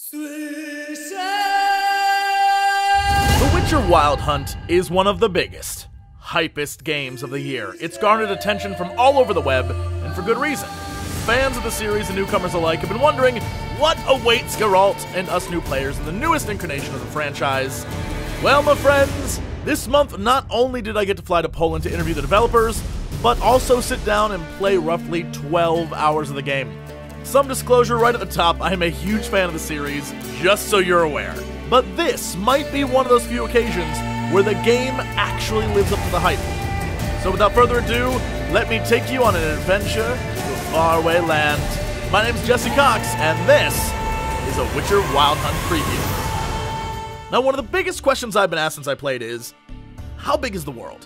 The Witcher Wild Hunt is one of the biggest, hypest games of the year. It's garnered attention from all over the web, and for good reason. Fans of the series and newcomers alike have been wondering what awaits Geralt and us new players in the newest incarnation of the franchise. Well, my friends, this month not only did I get to fly to Poland to interview the developers, but also sit down and play roughly 12 hours of the game. Some disclosure right at the top, I am a huge fan of the series, just so you're aware. But this might be one of those few occasions where the game actually lives up to the hype. So without further ado, let me take you on an adventure to a faraway land. My name's Jesse Cox, and this is a Witcher Wild Hunt preview. Now, one of the biggest questions I've been asked since I played is, how big is the world?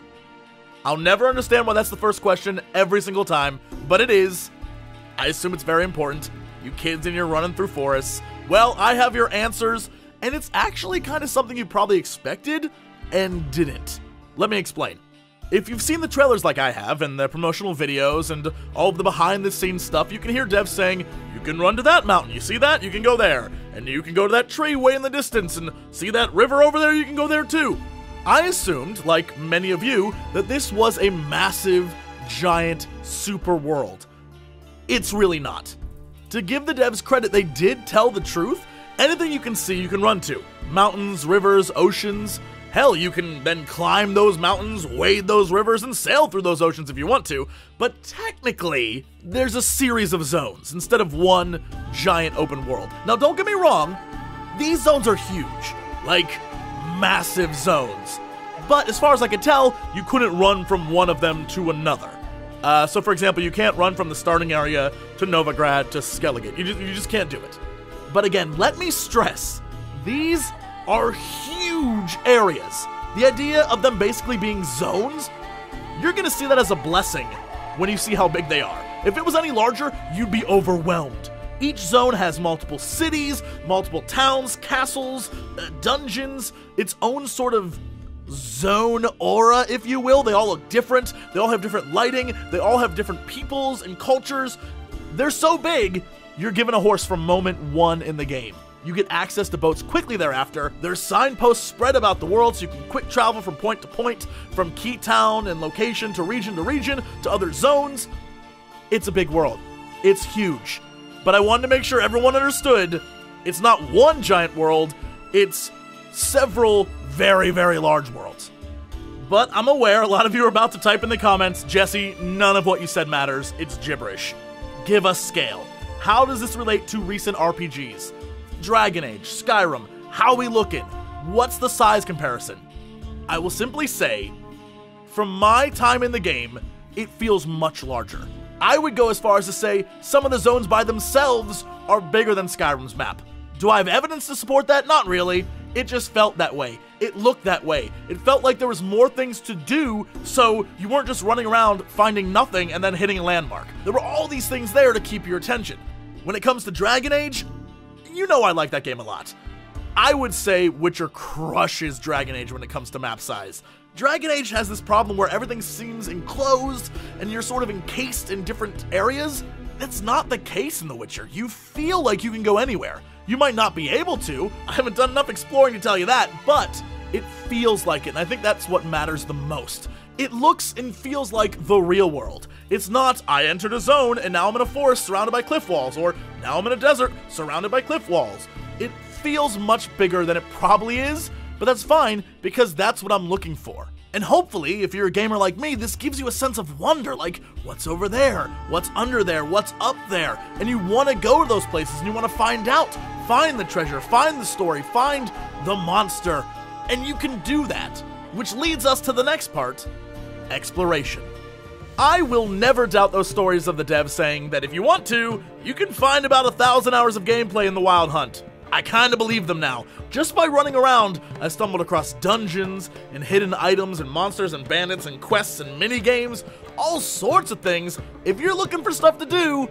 I'll never understand why that's the first question every single time, but it is. I assume it's very important. You kids and you're running through forests. Well, I have your answers, and it's actually kind of something you probably expected and didn't. Let me explain. If you've seen the trailers like I have, and the promotional videos, and all of the behind-the-scenes stuff, you can hear devs saying, you can run to that mountain, you see that? You can go there. And you can go to that tree way in the distance, and see that river over there? You can go there too. I assumed, like many of you, that this was a massive, giant, super world. It's really not. To give the devs credit, they did tell the truth. Anything you can see, you can run to. Mountains, rivers, oceans. Hell, you can then climb those mountains, wade those rivers, and sail through those oceans if you want to. But technically, there's a series of zones instead of one giant open world. Now, don't get me wrong, these zones are huge. Like, massive zones. But as far as I can tell, you couldn't run from one of them to another. So for example, you can't run from the starting area to Novigrad to Skellige. You just can't do it. But again, let me stress, these are huge areas. The idea of them basically being zones, you're gonna see that as a blessing when you see how big they are. If it was any larger, you'd be overwhelmed. Each zone has multiple cities, multiple towns, castles, dungeons, its own sort of zone aura, if you will. They all look different, they all have different lighting, they all have different peoples and cultures. They're so big, you're given a horse from moment one in the game. You get access to boats quickly thereafter. There's signposts spread about the world so you can quick travel from point to point, from key town and location to region to other zones. It's a big world. It's huge. But I wanted to make sure everyone understood, it's not one giant world, it's several very, very large worlds. But I'm aware a lot of you are about to type in the comments, Jesse, none of what you said matters, it's gibberish. Give us scale. How does this relate to recent RPGs? Dragon Age, Skyrim, how we looking? What's the size comparison? I will simply say, from my time in the game, it feels much larger. I would go as far as to say some of the zones by themselves are bigger than Skyrim's map. Do I have evidence to support that? Not really. It just felt that way. It looked that way. It felt like there was more things to do, so you weren't just running around finding nothing and then hitting a landmark. There were all these things there to keep your attention. When it comes to Dragon Age, you know I like that game a lot. I would say Witcher crushes Dragon Age when it comes to map size. Dragon Age has this problem where everything seems enclosed and you're sort of encased in different areas. That's not the case in The Witcher. You feel like you can go anywhere. You might not be able to, I haven't done enough exploring to tell you that, but it feels like it, and I think that's what matters the most. It looks and feels like the real world. It's not, I entered a zone and now I'm in a forest surrounded by cliff walls, or now I'm in a desert surrounded by cliff walls. It feels much bigger than it probably is, but that's fine because that's what I'm looking for. And hopefully, if you're a gamer like me, this gives you a sense of wonder, like, what's over there? What's under there? What's up there? And you want to go to those places and you want to find out. Find the treasure, find the story, find the monster. And you can do that. Which leads us to the next part, exploration. I will never doubt those stories of the devs saying that if you want to, you can find about 1,000 hours of gameplay in the Wild Hunt. I kinda believe them now. Just by running around, I stumbled across dungeons, and hidden items, and monsters, and bandits, and quests, and mini-games, all sorts of things. If you're looking for stuff to do,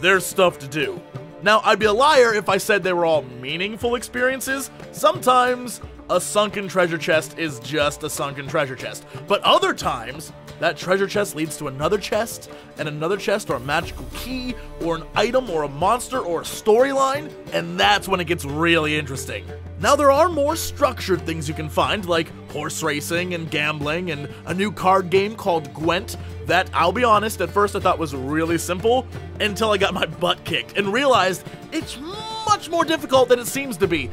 there's stuff to do. Now, I'd be a liar if I said they were all meaningful experiences. Sometimes, a sunken treasure chest is just a sunken treasure chest. But other times, that treasure chest leads to another chest, and another chest, or a magical key, or an item, or a monster, or a storyline, and that's when it gets really interesting. Now, there are more structured things you can find, like horse racing and gambling, and a new card game called Gwent that, I'll be honest, at first I thought was really simple until I got my butt kicked and realized it's much more difficult than it seems to be.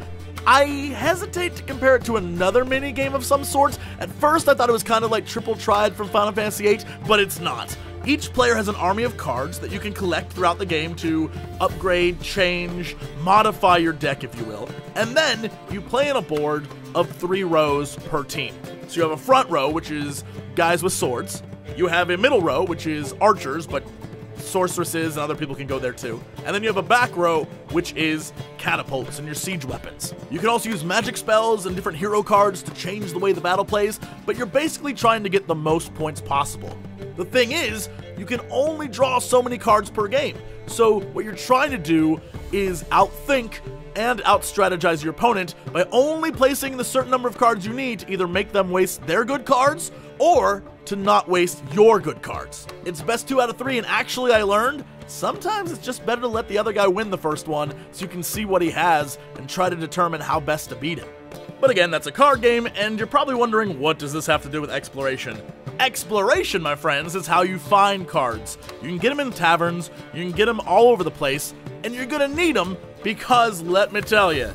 I hesitate to compare it to another mini-game of some sort. At first I thought it was kind of like Triple Triad from Final Fantasy VIII, but it's not. Each player has an army of cards that you can collect throughout the game to upgrade, change, modify your deck, if you will. And then you play in a board of 3 rows per team. So you have a front row, which is guys with swords. You have a middle row, which is archers, but sorceresses and other people can go there too. And then you have a back row, which is catapults and your siege weapons. You can also use magic spells and different hero cards to change the way the battle plays, but you're basically trying to get the most points possible. The thing is, you can only draw so many cards per game, so what you're trying to do is outthink and out-strategize your opponent by only placing the certain number of cards you need to either make them waste their good cards or to not waste your good cards. It's best 2 out of 3, and actually I learned sometimes it's just better to let the other guy win the first one so you can see what he has and try to determine how best to beat him. But again, that's a card game, and you're probably wondering, what does this have to do with exploration? Exploration, my friends, is how you find cards. You can get them in taverns, you can get them all over the place, and you're gonna need them because, let me tell you,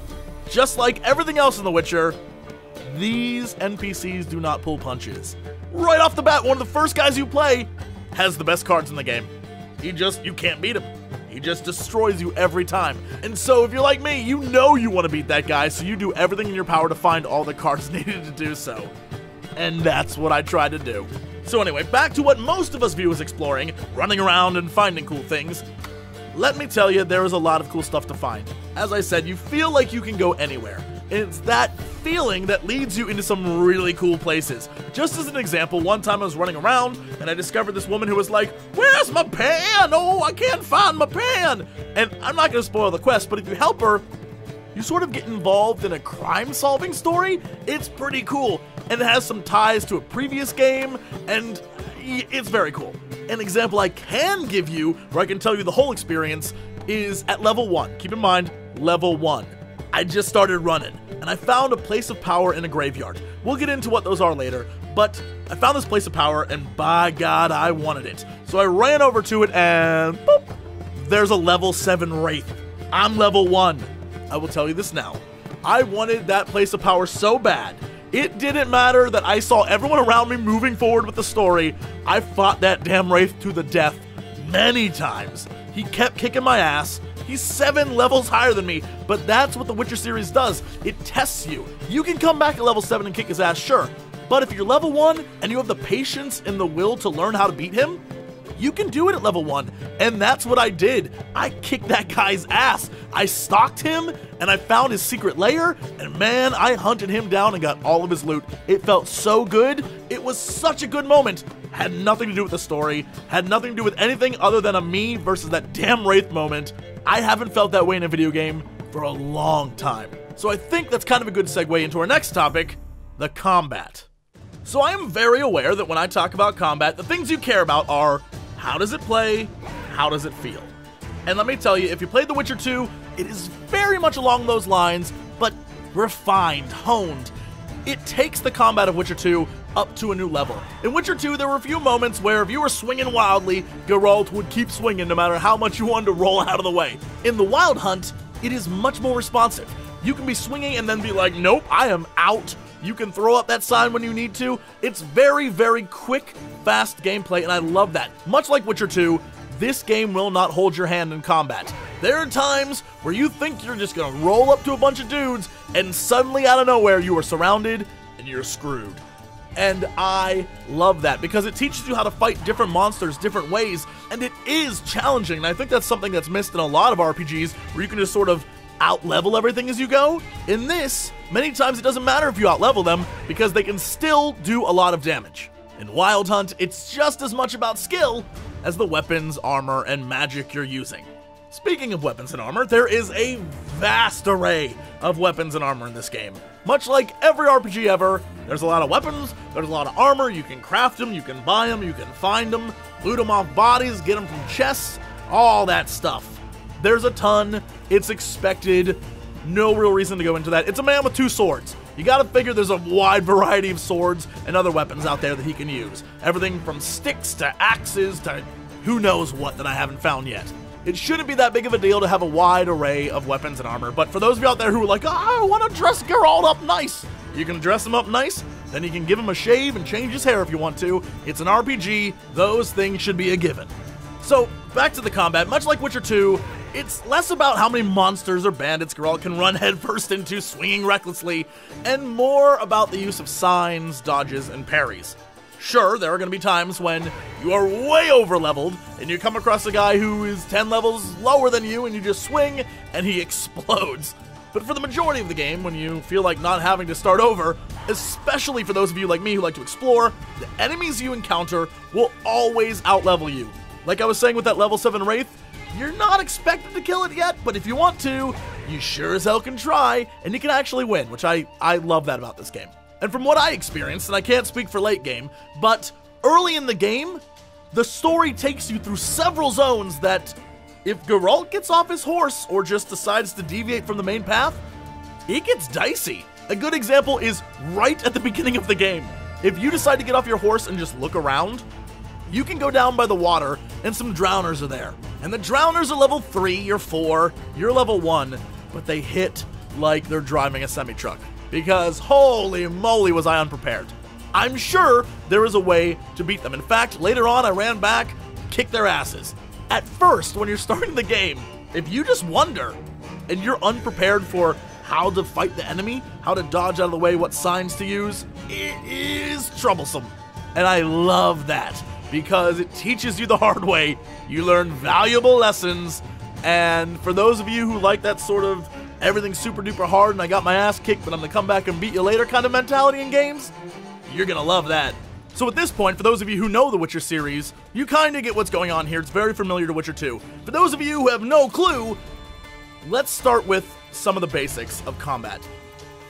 just like everything else in The Witcher, these NPCs do not pull punches. Right off the bat, one of the first guys you play has the best cards in the game. You can't beat him. He just destroys you every time. And so if you're like me, you know you want to beat that guy, so you do everything in your power to find all the cards needed to do so. And that's what I try to do. So anyway, back to what most of us view as exploring, running around and finding cool things. Let me tell you, there is a lot of cool stuff to find. As I said, you feel like you can go anywhere. And it's that feeling that leads you into some really cool places. Just as an example, one time I was running around and I discovered this woman who was like, "Where's my pan? Oh, I can't find my pan." And I'm not going to spoil the quest, but if you help her, you sort of get involved in a crime-solving story. It's pretty cool, and it has some ties to a previous game, and it's very cool. An example I can give you, where I can tell you the whole experience, is at level 1. Keep in mind, level 1. I just started running, and I found a place of power in a graveyard. We'll get into what those are later, but I found this place of power, and by God, I wanted it. So I ran over to it, and boop, there's a level 7 Wraith. I'm level 1. I will tell you this now. I wanted that place of power so bad. It didn't matter that I saw everyone around me moving forward with the story. I fought that damn Wraith to the death many times. He kept kicking my ass. He's 7 levels higher than me, but that's what the Witcher series does. It tests you. You can come back at level 7 and kick his ass, sure, but if you're level 1 and you have the patience and the will to learn how to beat him, you can do it at level 1, and that's what I did. I kicked that guy's ass. I stalked him, and I found his secret lair, and man, I hunted him down and got all of his loot. It felt so good. It was such a good moment. Had nothing to do with the story, had nothing to do with anything other than a me versus that damn Wraith moment. I haven't felt that way in a video game for a long time. So I think that's kind of a good segue into our next topic, the combat. So I am very aware that when I talk about combat, the things you care about are, how does it play? How does it feel? And let me tell you, if you played The Witcher 2, it is very much along those lines, but refined, honed. It takes the combat of Witcher 2 up to a new level. In Witcher 2, there were a few moments where if you were swinging wildly, Geralt would keep swinging no matter how much you wanted to roll out of the way. In the Wild Hunt, it is much more responsive. You can be swinging and then be like, nope, I am out. You can throw up that sign when you need to. It's very, very quick, fast gameplay, and I love that. Much like Witcher 2, this game will not hold your hand in combat. There are times where you think you're just gonna roll up to a bunch of dudes, and suddenly out of nowhere you are surrounded, and you're screwed. And I love that, because it teaches you how to fight different monsters different ways, and it is challenging, and I think that's something that's missed in a lot of RPGs, where you can just sort of out-level everything as you go. In this, many times it doesn't matter if you out-level them, because they can still do a lot of damage. In Wild Hunt, it's just as much about skill as the weapons, armor, and magic you're using. Speaking of weapons and armor, there is a vast array of weapons and armor in this game. Much like every RPG ever, there's a lot of weapons, there's a lot of armor, you can craft them, you can buy them, you can find them, loot them off bodies, get them from chests, all that stuff. There's a ton, it's expected, no real reason to go into that. It's a man with 2 swords. You gotta figure there's a wide variety of swords and other weapons out there that he can use. Everything from sticks to axes to who knows what that I haven't found yet. It shouldn't be that big of a deal to have a wide array of weapons and armor, but for those of you out there who are like, I want to dress Geralt up nice, you can dress him up nice, then you can give him a shave and change his hair if you want to. It's an RPG, those things should be a given. So, back to the combat, much like Witcher 2, it's less about how many monsters or bandits Geralt can run headfirst into, swinging recklessly, and more about the use of signs, dodges, and parries. Sure, there are going to be times when you are way over-leveled, and you come across a guy who is 10 levels lower than you, and you just swing, and he explodes. But for the majority of the game, when you feel like not having to start over, especially for those of you like me who like to explore, the enemies you encounter will always out-level you. Like I was saying with that level 7 Wraith, you're not expected to kill it yet, but if you want to, you sure as hell can try, and you can actually win, which I love that about this game. And from what I experienced, and I can't speak for late game, but early in the game, the story takes you through several zones that, if Geralt gets off his horse or just decides to deviate from the main path, it gets dicey. A good example is right at the beginning of the game. If you decide to get off your horse and just look around, you can go down by the water and some drowners are there. And the drowners are level 3 or 4, you're level 1, but they hit like they're driving a semi-truck. Because holy moly was I unprepared. I'm sure there is a way to beat them. In fact, later on I ran back, kicked their asses. At first, when you're starting the game, if you just wonder and you're unprepared for how to fight the enemy, how to dodge out of the way, what signs to use, it is troublesome. And I love that because it teaches you the hard way. You learn valuable lessons, and for those of you who like that sort of everything's super duper hard and I got my ass kicked, but I'm gonna come back and beat you later kind of mentality in games, you're gonna love that. So at this point, for those of you who know the Witcher series, you kind of get what's going on here. It's very familiar to Witcher 2. For those of you who have no clue, let's start with some of the basics of combat.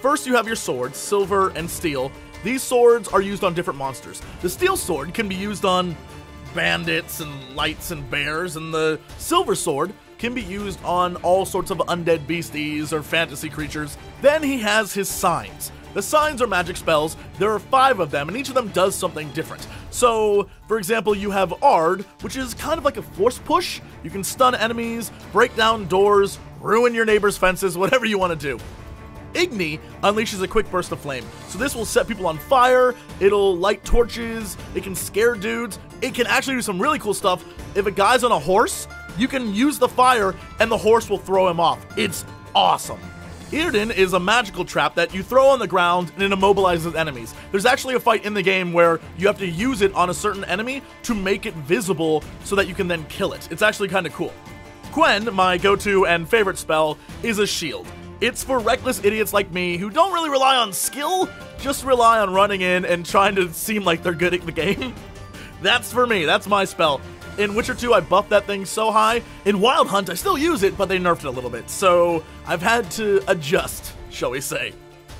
First, you have your swords, silver and steel. These swords are used on different monsters. The steel sword can be used on bandits and lights and bears, and the silver sword can be used on all sorts of undead beasties or fantasy creatures. Then he has his signs. The signs are magic spells. There are 5 of them, and each of them does something different. So, for example, you have Ard, which is kind of like a force push. You can stun enemies, break down doors, ruin your neighbor's fences, whatever you want to do. Igni unleashes a quick burst of flame. So this will set people on fire, it'll light torches, it can scare dudes, it can actually do some really cool stuff. If a guy's on a horse, you can use the fire and the horse will throw him off. It's awesome. Irden is a magical trap that you throw on the ground and it immobilizes enemies. There's actually a fight in the game where you have to use it on a certain enemy to make it visible so that you can then kill it. It's actually kind of cool. Quen, my go-to and favorite spell, is a shield. It's for reckless idiots like me who don't really rely on skill, just rely on running in and trying to seem like they're good at the game. That's for me, that's my spell. In Witcher 2, I buffed that thing so high. In Wild Hunt, I still use it, but they nerfed it a little bit, so I've had to adjust, shall we say.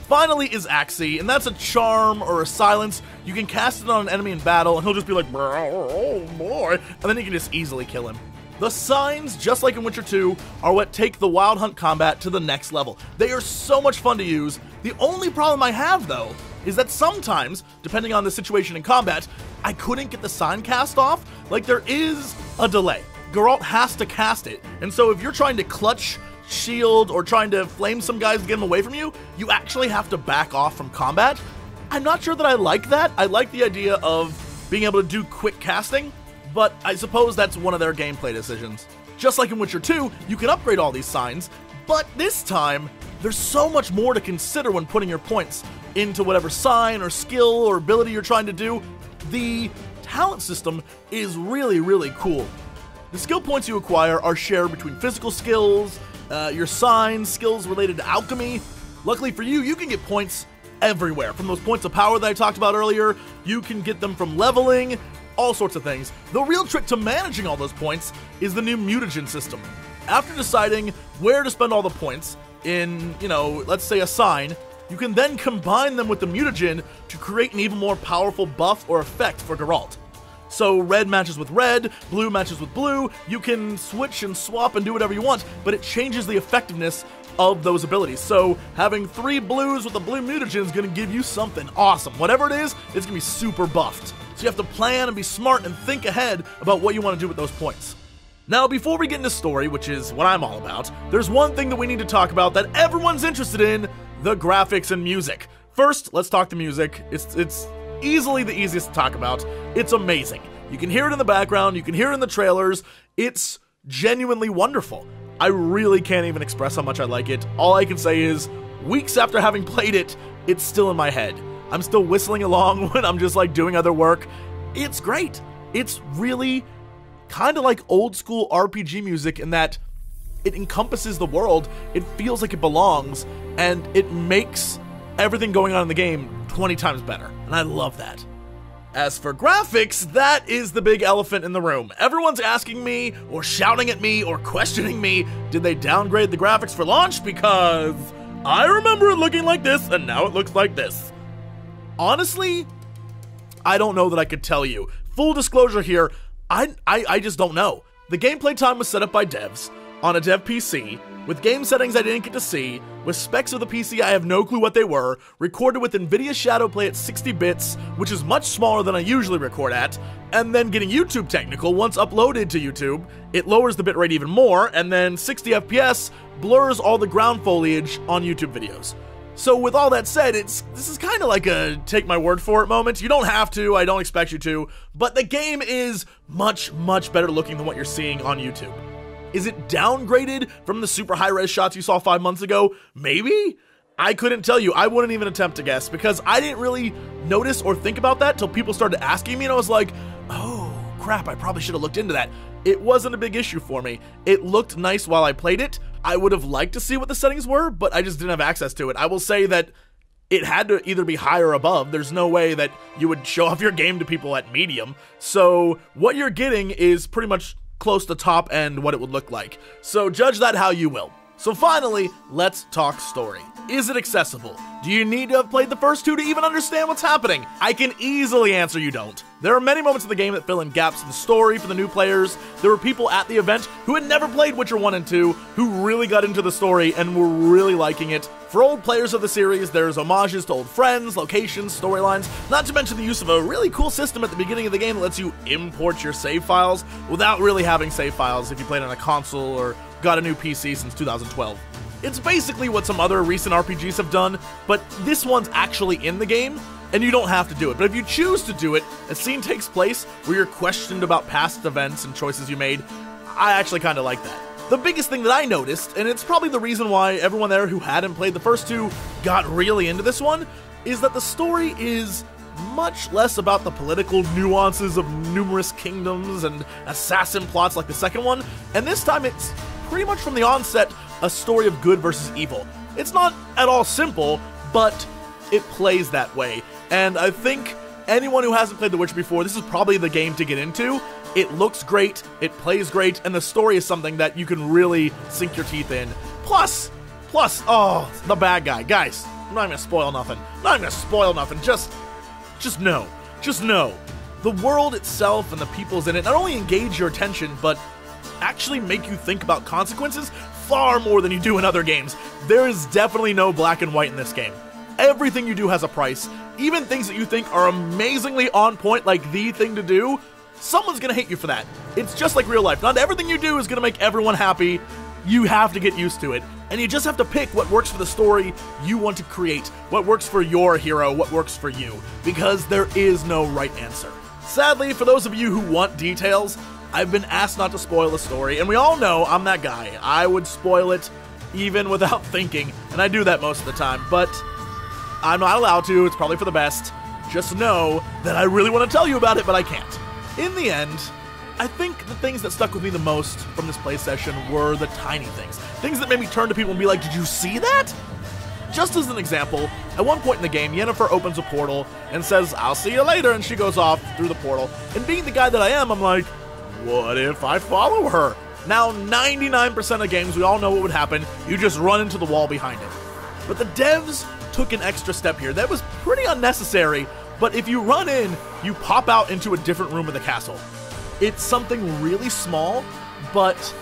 Finally is Axii, and that's a charm or a silence. You can cast it on an enemy in battle, and he'll just be like, oh boy, and then you can just easily kill him. The signs, just like in Witcher 2, are what take the Wild Hunt combat to the next level. They are so much fun to use. The only problem I have, though, is that sometimes, depending on the situation in combat, I couldn't get the sign cast off. Like, there is a delay. Geralt has to cast it, and so if you're trying to clutch, shield, or trying to flame some guys to get them away from you, you actually have to back off from combat. I'm not sure that I like that. I like the idea of being able to do quick casting, but I suppose that's one of their gameplay decisions. Just like in Witcher 2, you can upgrade all these signs, but this time, there's so much more to consider when putting your points into whatever sign or skill or ability you're trying to do. The talent system is really, really cool. The skill points you acquire are shared between physical skills, your signs, skills related to alchemy. Luckily for you, you can get points everywhere. From those points of power that I talked about earlier, you can get them from leveling, all sorts of things. The real trick to managing all those points is the new mutagen system. After deciding where to spend all the points in, let's say a sign, you can then combine them with the mutagen to create an even more powerful buff or effect for Geralt. So red matches with red, blue matches with blue, you can switch and swap and do whatever you want, but it changes the effectiveness of those abilities. So having 3 blues with a blue mutagen is going to give you something awesome. Whatever it is, it's going to be super buffed. So you have to plan and be smart and think ahead about what you want to do with those points. Now, before we get into story, which is what I'm all about, there's one thing that we need to talk about that everyone's interested in: the graphics and music. First, let's talk the music. It's easily the easiest to talk about. It's amazing. You can hear it in the background, you can hear it in the trailers. It's genuinely wonderful. I really can't even express how much I like it. All I can say is, weeks after having played it, it's still in my head. I'm still whistling along when I'm just like doing other work. It's great. It's really kind of like old school RPG music in that it encompasses the world, it feels like it belongs, and it makes everything going on in the game 20 times better, and I love that. As for graphics, that is the big elephant in the room. Everyone's asking me, or shouting at me, or questioning me, did they downgrade the graphics for launch? Because I remember it looking like this, and now it looks like this. Honestly, I don't know that I could tell you. Full disclosure here, I just don't know. The gameplay time was set up by devs on a dev PC, with game settings I didn't get to see, with specs of the PC I have no clue what they were, recorded with NVIDIA Shadowplay at 60 bits, which is much smaller than I usually record at, and then getting YouTube technical. Once uploaded to YouTube, it lowers the bitrate even more, and then 60 FPS blurs all the ground foliage on YouTube videos. So with all that said, this is kind of like a take my word for it moment. You don't have to, I don't expect you to, but the game is much, much better looking than what you're seeing on YouTube. Is it downgraded from the super high-res shots you saw 5 months ago? Maybe? I couldn't tell you. I wouldn't even attempt to guess, because I didn't really notice or think about that till people started asking me, and I was like, oh, crap, I probably should have looked into that. It wasn't a big issue for me. It looked nice while I played it. I would have liked to see what the settings were, but I just didn't have access to it. I will say that it had to either be high or above. There's no way that you would show off your game to people at medium. So what you're getting is pretty much close to top end what it would look like. So judge that how you will. So finally, let's talk story. Is it accessible? Do you need to have played the first 2 to even understand what's happening? I can easily answer you don't. There are many moments in the game that fill in gaps in the story for the new players. There were people at the event who had never played Witcher 1 and 2 who really got into the story and were really liking it. For old players of the series, there's homages to old friends, locations, storylines, not to mention the use of a really cool system at the beginning of the game that lets you import your save files without really having save files if you played on a console or got a new PC since 2012. It's basically what some other recent RPGs have done, but this one's actually in the game, and you don't have to do it. But if you choose to do it, a scene takes place where you're questioned about past events and choices you made. I actually kind of like that. The biggest thing that I noticed, and it's probably the reason why everyone there who hadn't played the first 2 got really into this one, is that the story is much less about the political nuances of numerous kingdoms and assassin plots like the second one, and this time it's pretty much from the onset a story of good versus evil. It's not at all simple, but it plays that way, and I think anyone who hasn't played The Witcher before, this is probably the game to get into. It looks great, it plays great, and the story is something that you can really sink your teeth in. Plus, oh, the bad guy. Guys, I'm not even gonna spoil nothing. Just know. The world itself and the peoples in it not only engage your attention, but actually make you think about consequences far more than you do in other games. There is definitely no black and white in this game. Everything you do has a price. Even things that you think are amazingly on point, like the thing to do, someone's gonna hate you for that. It's just like real life. Not everything you do is gonna make everyone happy. You have to get used to it, and you just have to pick what works for the story you want to create, what works for your hero, what works for you, because there is no right answer. Sadly, for those of you who want details, I've been asked not to spoil the story, and we all know I'm that guy. I would spoil it even without thinking, and I do that most of the time, but I'm not allowed to. It's probably for the best. Just know that I really want to tell you about it, but I can't. In the end, I think the things that stuck with me the most from this play session were the tiny things. Things that made me turn to people and be like, did you see that? Just as an example, at one point in the game, Yennefer opens a portal and says, I'll see you later, and she goes off through the portal. And being the guy that I am, I'm like, what if I follow her? Now, 99% of games, we all know what would happen. You just run into the wall behind it. But the devs took an extra step here. That was pretty unnecessary, but if you run in, you pop out into a different room of the castle. It's something really small, but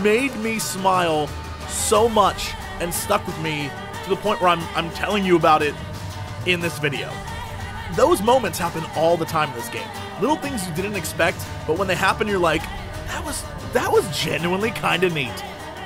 made me smile so much and stuck with me to the point where I'm telling you about it in this video. Those moments happen all the time in this game. Little things you didn't expect, but when they happen, you're like, that was genuinely kind of neat.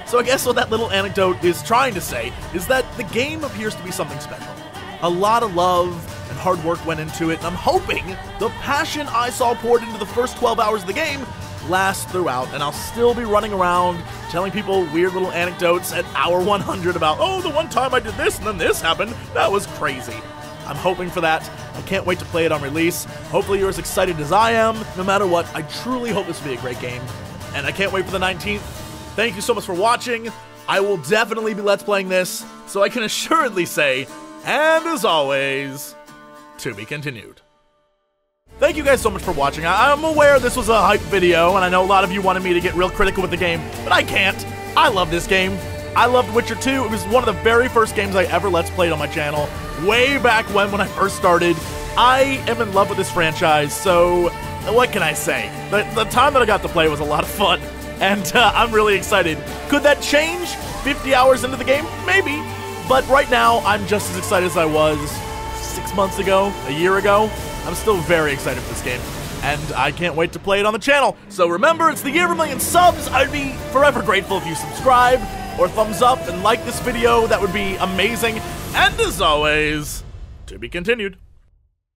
So I guess what that little anecdote is trying to say is that the game appears to be something special. A lot of love and hard work went into it, and I'm hoping the passion I saw poured into the first 12 hours of the game lasts throughout, and I'll still be running around telling people weird little anecdotes at hour 100 about, oh, the one time I did this and then this happened. That was crazy. I'm hoping for that. I can't wait to play it on release. Hopefully you're as excited as I am. No matter what, I truly hope this will be a great game, and I can't wait for the 19th. Thank you so much for watching. I will definitely be Let's Playing this, so I can assuredly say, and as always, to be continued. Thank you guys so much for watching. I'm aware this was a hype video, and I know a lot of you wanted me to get real critical with the game, but I can't. I love this game. I loved Witcher 2. It was one of the very first games I ever Let's Played on my channel, way back when I first started. I am in love with this franchise, so what can I say? The time that I got to play was a lot of fun, and I'm really excited. Could that change 50 hours into the game? Maybe. But right now, I'm just as excited as I was 6 months ago, a year ago. I'm still very excited for this game, and I can't wait to play it on the channel. So remember, it's the year of 1,000,000 subs. I'd be forever grateful if you subscribe or thumbs up and like this video. That would be amazing. And as always, to be continued.